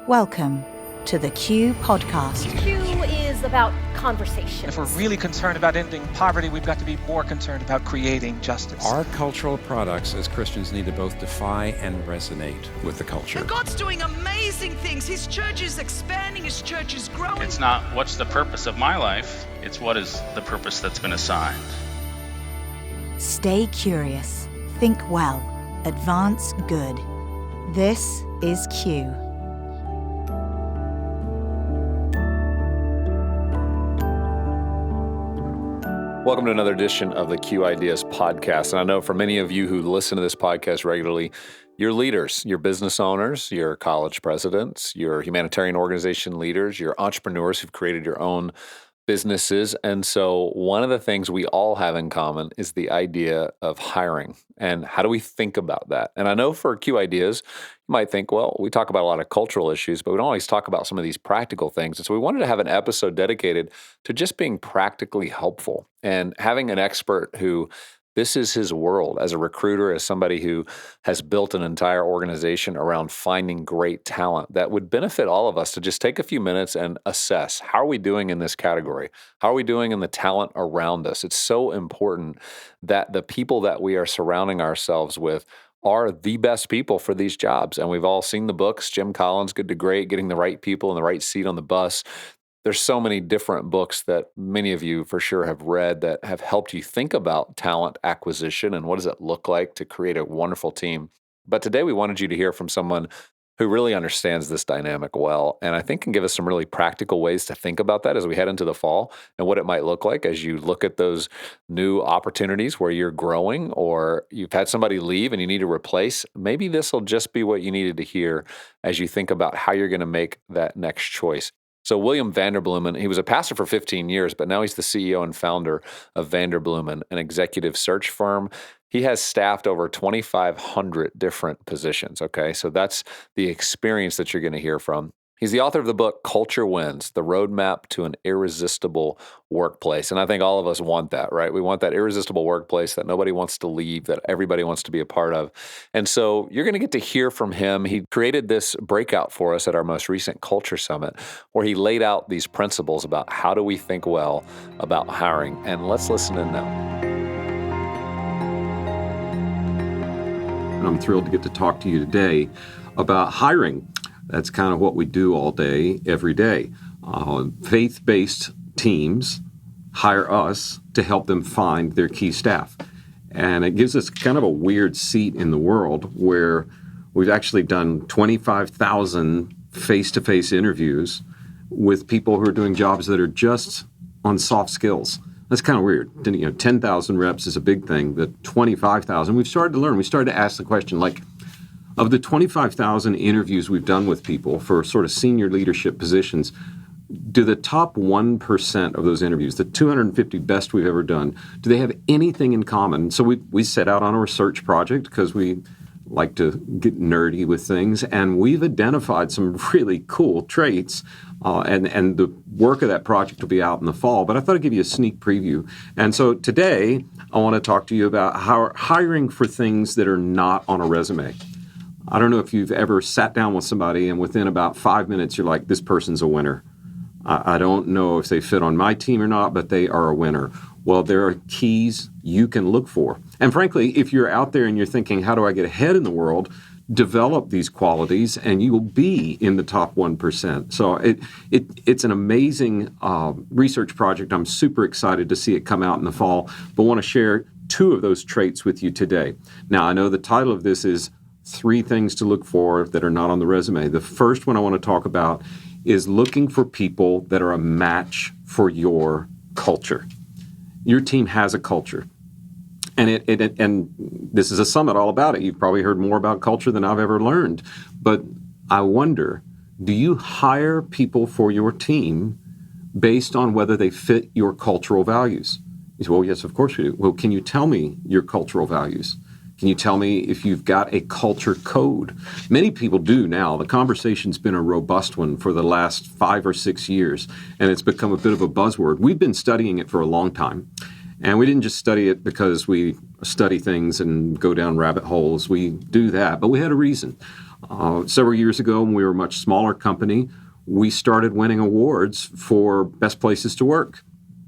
Welcome to the Q Podcast. Q is about conversation. If we're really concerned about ending poverty, we've got to be more concerned about creating justice. Our cultural products as Christians need to both defy and resonate with the culture. And God's doing amazing things. His church is expanding, his church is growing. It's not what's the purpose of my life, it's what is the purpose that's been assigned. Stay curious, think well, advance good. This is Q. Welcome to another edition of the Q Ideas podcast. And I know for many of you who listen to this podcast regularly, you're leaders, you're business owners, you're college presidents, you're humanitarian organization leaders, you're entrepreneurs who've created your own businesses. And so one of the things we all have in common is the idea of hiring. And how do we think about that? And I know for Q Ideas, you might think, well, we talk about a lot of cultural issues, but we don't always talk about some of these practical things. And so we wanted to have an episode dedicated to just being practically helpful and having an expert who this is his world as a recruiter, as somebody who has built an entire organization around finding great talent that would benefit all of us to just take a few minutes and assess, how are we doing in this category? How are we doing in the talent around us? It's so important that the people that we are surrounding ourselves with are the best people for these jobs. And we've all seen the books, Jim Collins, Good to Great, Getting the Right People in the Right Seat on the Bus. There's so many different books that many of you for sure have read that have helped you think about talent acquisition and what does it look like to create a wonderful team. But today we wanted you to hear from someone who really understands this dynamic well, and I think can give us some really practical ways to think about that as we head into the fall and what it might look like as you look at those new opportunities where you're growing or you've had somebody leave and you need to replace. Maybe this will just be what you needed to hear as you think about how you're going to make that next choice. So William Vanderbloemen, he was a pastor for 15 years, but now he's the CEO and founder of Vanderbloemen, an executive search firm. He has staffed over 2,500 different positions, okay? So that's the experience that you're going to hear from. He's the author of the book, Culture Wins, The Roadmap to an Irresistible Workplace. And I think all of us want that, right? We want that irresistible workplace that nobody wants to leave, that everybody wants to be a part of. And so you're going to get to hear from him. He created this breakout for us at our most recent Culture Summit, where he laid out these principles about how do we think well about hiring. And let's listen in now. And I'm thrilled to get to talk to you today about hiring. That's kind of what we do all day, every day. Faith-based teams hire us to help them find their key staff. And it gives us kind of a weird seat in the world where we've actually done 25,000 face-to-face interviews with people who are doing jobs that are just on soft skills. That's kind of weird. 10,000 reps is a big thing. The 25,000, we've started to learn. We started to ask the question, like, of the 25,000 interviews we've done with people for sort of senior leadership positions, do the top 1% of those interviews, the 250 best we've ever done, do they have anything in common? So we set out on a research project because we like to get nerdy with things, and we've identified some really cool traits, and the work of that project will be out in the fall, but I thought I'd give you a sneak preview. And so today, I want to talk to you about how hiring for things that are not on a resume. I don't know if you've ever sat down with somebody and within about 5 minutes, you're like, this person's a winner. I don't know if they fit on my team or not, but they are a winner. Well, there are keys you can look for. And frankly, if you're out there and you're thinking, how do I get ahead in the world? Develop these qualities and you will be in the top 1%. So it's an amazing research project. I'm super excited to see it come out in the fall, but want to share 2 of those traits with you today. Now, I know the title of this is 3 things to look for that are not on the resume. The first one I want to talk about is looking for people that are a match for your culture. Your team has a culture. And and this is a summit all about it. You've probably heard more about culture than I've ever learned. But I wonder, do you hire people for your team based on whether they fit your cultural values? You say, well, yes, of course we do. Well, can you tell me your cultural values? Can you tell me if you've got a culture code? Many people do now. The conversation's been a robust one for the last 5 or 6 years, and it's become a bit of a buzzword. We've been studying it for a long time, and we didn't just study it because we study things and go down rabbit holes. We do that, but we had a reason. Several years ago, when we were a much smaller company, we started winning awards for best places to work.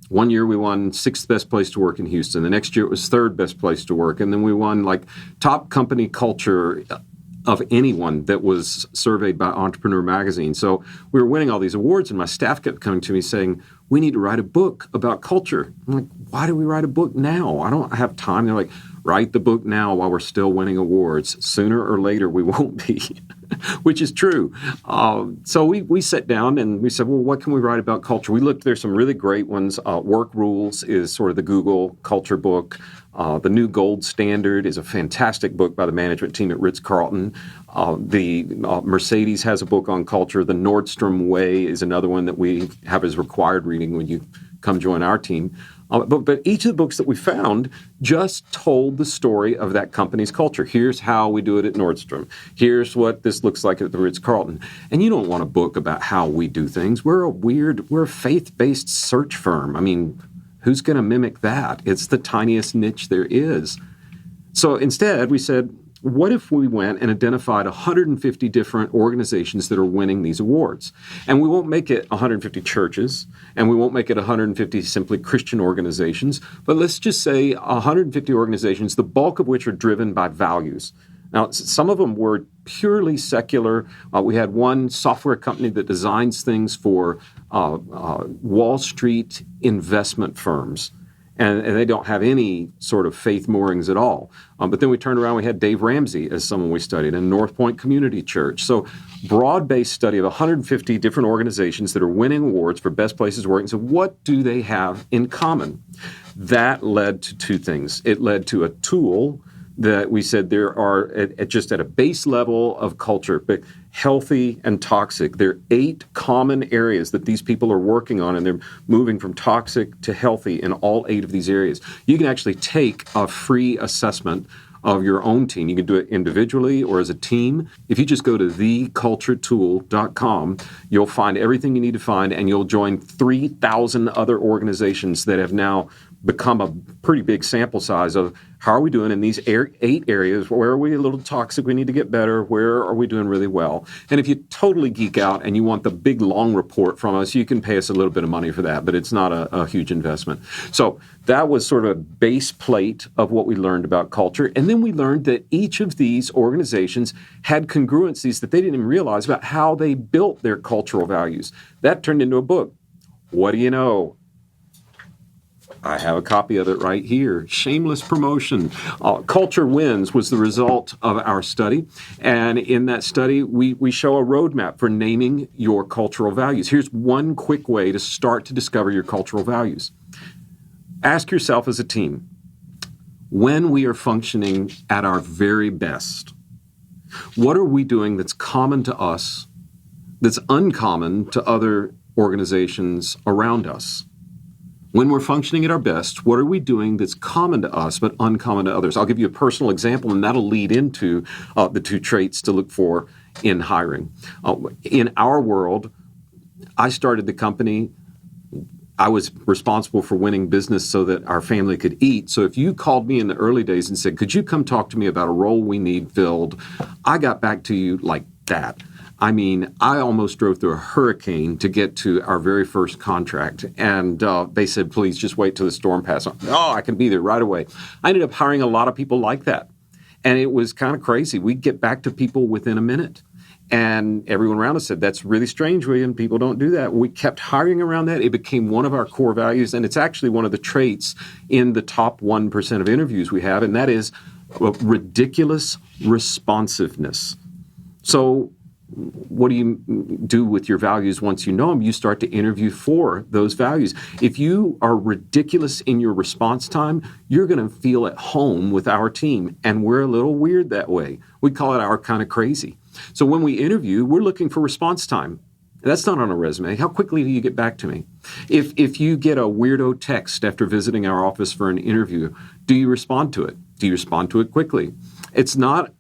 One year we won 6th best place to work in Houston. The next year it was 3rd best place to work. And then we won like top company culture of anyone that was surveyed by Entrepreneur Magazine. So we were winning all these awards, and my staff kept coming to me saying, we need to write a book about culture. I'm like, why do we write a book now? I don't have time. They're like, write the book now while we're still winning awards. Sooner or later we won't be, which is true. So we sat down and we said, well, what can we write about culture? We looked, there's some really great ones. Work Rules is sort of the Google culture book. The New Gold Standard is a fantastic book by the management team at Ritz-Carlton. Mercedes has a book on culture. The Nordstrom Way is another one that we have as required reading when you come join our team. But each of the books that we found just told the story of that company's culture. Here's how we do it at Nordstrom. Here's what this looks like at the Ritz-Carlton. And you don't want a book about how we do things. We're a faith-based search firm. I mean, who's going to mimic that? It's the tiniest niche there is. So instead, we said, what if we went and identified 150 different organizations that are winning these awards? And we won't make it 150 churches, and we won't make it 150 simply Christian organizations, but let's just say 150 organizations, the bulk of which are driven by values. Now, some of them were purely secular. We had one software company that designs things for Wall Street investment firms. And they don't have any sort of faith moorings at all. But then we turned around, we had Dave Ramsey as someone we studied in North Point Community Church. So broad-based study of 150 different organizations that are winning awards for best places to work. And so what do they have in common? That led to two things. It led to a tool that we said there are, just at a base level of culture, but healthy and toxic. There are 8 common areas that these people are working on, and they're moving from toxic to healthy in all 8 of these areas. You can actually take a free assessment of your own team. You can do it individually or as a team. If you just go to theculturetool.com, you'll find everything you need to find, and you'll join 3,000 other organizations that have now become a pretty big sample size of how are we doing in these 8 areas. Where are we a little toxic? We need to get better. Where are we doing really well? And if you totally geek out and you want the big, long report from us, you can pay us a little bit of money for that, but it's not a huge investment. So that was sort of a base plate of what we learned about culture. And then we learned that each of these organizations had congruencies that they didn't even realize about how they built their cultural values. That turned into a book. What do you know? I have a copy of it right here. Shameless promotion. Culture Wins was the result of our study. And in that study, we show a roadmap for naming your cultural values. Here's one quick way to start to discover your cultural values. Ask yourself as a team, when we are functioning at our very best, what are we doing that's common to us, that's uncommon to other organizations around us? When we're functioning at our best, what are we doing that's common to us but uncommon to others? I'll give you a personal example, and that'll lead into the 2 traits to look for in hiring. In our world, I started the company. I was responsible for winning business so that our family could eat. So if you called me in the early days and said, could you come talk to me about a role we need filled, I got back to you like that. I mean, I almost drove through a hurricane to get to our very first contract. And they said, please just wait till the storm passes. Oh, I can be there right away. I ended up hiring a lot of people like that. And it was kind of crazy. We'd get back to people within a minute. And everyone around us said, that's really strange, William. People don't do that. We kept hiring around that. It became one of our core values. And it's actually one of the traits in the top 1% of interviews we have. And that is ridiculous responsiveness. So what do you do with your values once you know them? You start to interview for those values. If you are ridiculous in your response time, you're going to feel at home with our team. And we're a little weird that way. We call it our kind of crazy. So when we interview, we're looking for response time. That's not on a resume. How quickly do you get back to me? If you get a weirdo text after visiting our office for an interview, do you respond to it? Do you respond to it quickly? It's not...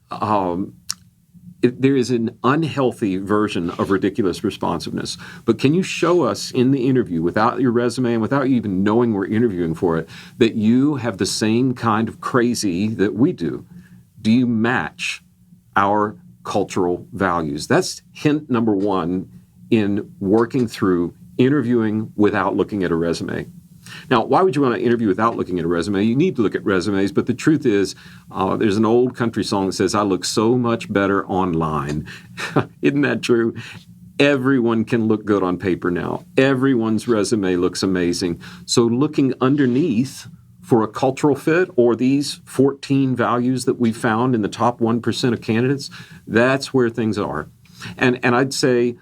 there is an unhealthy version of ridiculous responsiveness. But can you show us in the interview, without your resume and without you even knowing we're interviewing for it, that you have the same kind of crazy that we do? Do you match our cultural values. That's hint number one in working through interviewing without looking at a resume. Now, why would you want to interview without looking at a resume? You need to look at resumes, but the truth is, there's an old country song that says, "I look so much better online." Isn't that true? Everyone can look good on paper now. Everyone's resume looks amazing. So looking underneath for a cultural fit or these 14 values that we found in the top 1% of candidates, that's where things are. And I'd say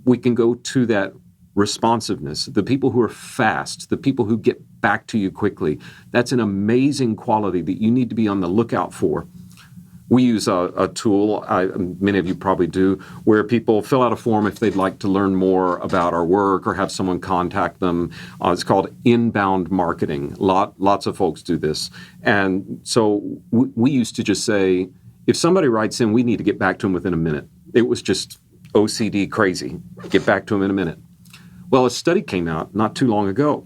we can go to that responsiveness, the people who are fast, the people who get back to you quickly. That's an amazing quality that you need to be on the lookout for. We use a tool, many of you probably do, where people fill out a form if they'd like to learn more about our work or have someone contact them. It's called inbound marketing. Lots of folks do this. And so we used to just say, if somebody writes in, we need to get back to them within a minute. It was just OCD crazy. Get back to them in a minute. Well, a study came out not too long ago.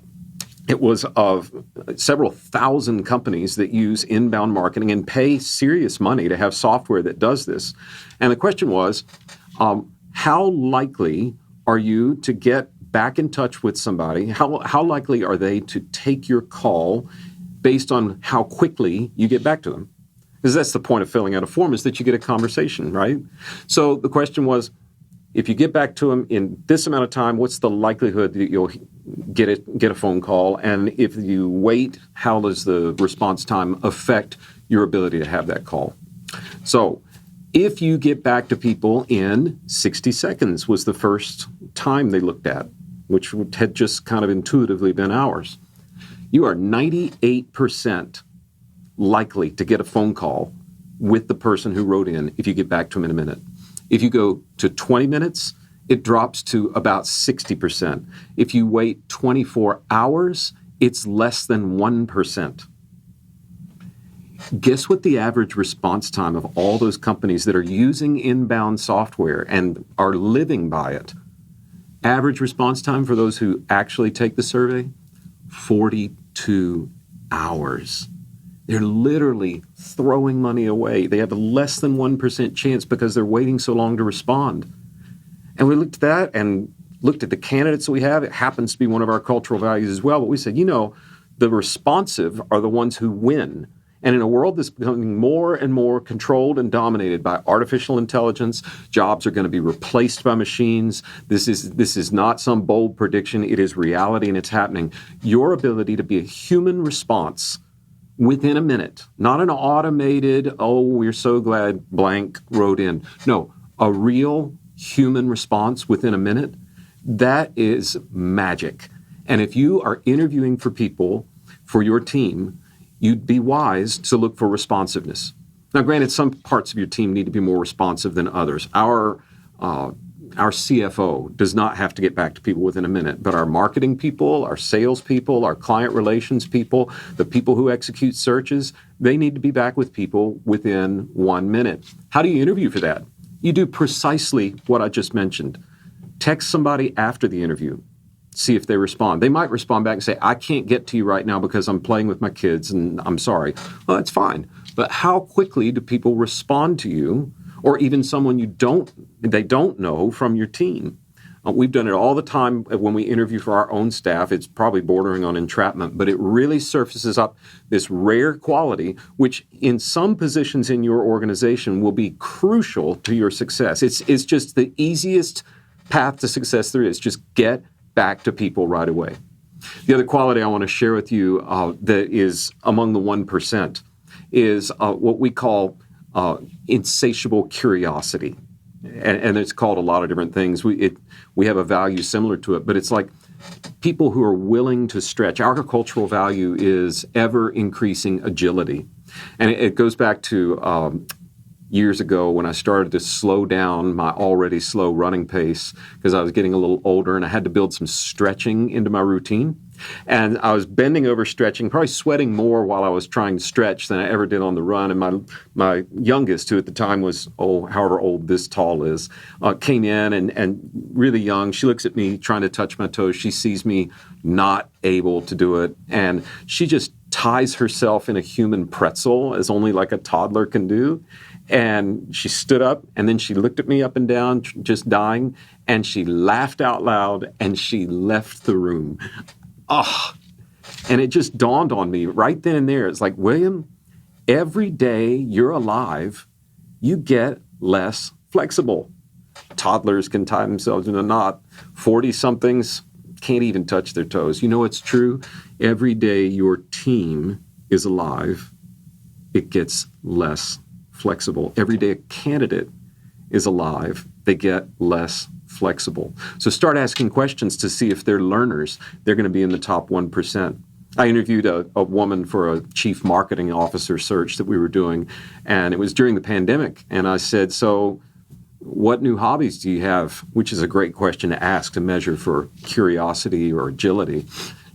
It was of several thousand companies that use inbound marketing and pay serious money to have software that does this. And the question was, how likely are you to get back in touch with somebody? How likely are they to take your call based on how quickly you get back to them? Because that's the point of filling out a form, is that you get a conversation, right? So the question was, if you get back to them in this amount of time, what's the likelihood that you'll get a phone call? And if you wait, how does the response time affect your ability to have that call? So if you get back to people in 60 seconds was the first time they looked at, which had just kind of intuitively been hours, you are 98% likely to get a phone call with the person who wrote in if you get back to them in a minute. If you go to 20 minutes, it drops to about 60%. If you wait 24 hours, it's less than 1%. Guess what the average response time of all those companies that are using inbound software and are living by it? Average response time for those who actually take the survey? 42 hours. They're literally throwing money away. They have a less than 1% chance because they're waiting so long to respond. And we looked at that and looked at the candidates that we have. It happens to be one of our cultural values as well. But we said, the responsive are the ones who win. And in a world that's becoming more and more controlled and dominated by artificial intelligence, jobs are going to be replaced by machines. This is not some bold prediction. It is reality, and it's happening. Your ability to be a human response within a minute, not an automated, "oh, we're so glad blank wrote in." No, a real human response within a minute, that is magic. And if you are interviewing for people for your team, you'd be wise to look for responsiveness. Now, granted, some parts of your team need to be more responsive than others. Our CFO does not have to get back to people within a minute, but our marketing people, our sales people, our client relations people, the people who execute searches, they need to be back with people within 1 minute. How do you interview for that? You do precisely what I just mentioned. Text somebody after the interview. See if they respond. They might respond back and say, "I can't get to you right now because I'm playing with my kids and I'm sorry." Well, that's fine. But how quickly do people respond to you, or even someone they don't know from your team? We've done it all the time when we interview for our own staff. It's probably bordering on entrapment, but it really surfaces up this rare quality, which in some positions in your organization will be crucial to your success. It's just the easiest path to success there is. Just get back to people right away. The other quality I want to share with you that is among the 1% is what we call insatiable curiosity. And it's called a lot of different things. We have a value similar to it, but it's like people who are willing to stretch. Our cultural value is ever increasing agility. And it goes back to years ago when I started to slow down my already slow running pace because I was getting a little older and I had to build some stretching into my routine. And I was bending over stretching, probably sweating more while I was trying to stretch than I ever did on the run. And my youngest, who at the time was, however old this tall is, came in and really young. She looks at me trying to touch my toes. She sees me not able to do it. And she just ties herself in a human pretzel as only like a toddler can do. And she stood up, and then she looked at me up and down, just dying, and she laughed out loud, and she left the room. Oh, and it just dawned on me right then and there. It's like, William, every day you're alive, you get less flexible. Toddlers can tie themselves in a knot. 40-somethings can't even touch their toes. You know it's true? Every day your team is alive, it gets less flexible. Every day a candidate is alive, they get less flexible. So start asking questions to see if they're learners. They're going to be in the top 1%. I interviewed a woman for a chief marketing officer search that we were doing, and it was during the pandemic. And I said, so what new hobbies do you have? Which is a great question to ask to measure for curiosity or agility.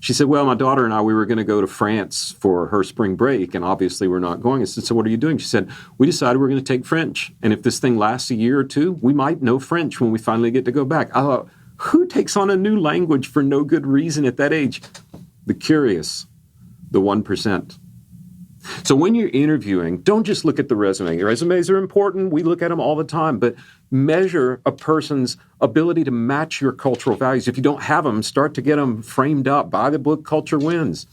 She said, well, my daughter and I, we were going to go to France for her spring break, and obviously we're not going. I said, so what are you doing? She said, we decided we're going to take French. And if this thing lasts a year or two, we might know French when we finally get to go back. I thought, who takes on a new language for no good reason at that age? The curious, the 1%. So when you're interviewing, don't just look at the resume. Resumes are important. We look at them all the time. But measure a person's ability to match your cultural values. If you don't have them, start to get them framed up. Buy the book, Culture Wins.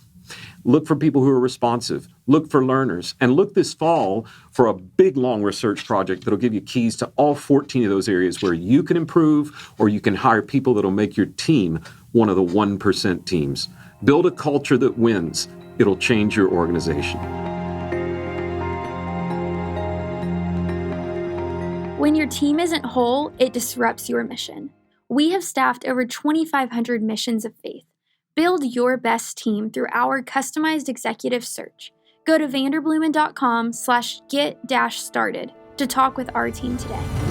Look for people who are responsive. Look for learners. And look this fall for a big, long research project that'll give you keys to all 14 of those areas where you can improve or you can hire people that'll make your team one of the 1% teams. Build a culture that wins. It'll change your organization. When your team isn't whole, it disrupts your mission. We have staffed over 2,500 missions of faith. Build your best team through our customized executive search. Go to vanderbloemen.com/get-started to talk with our team today.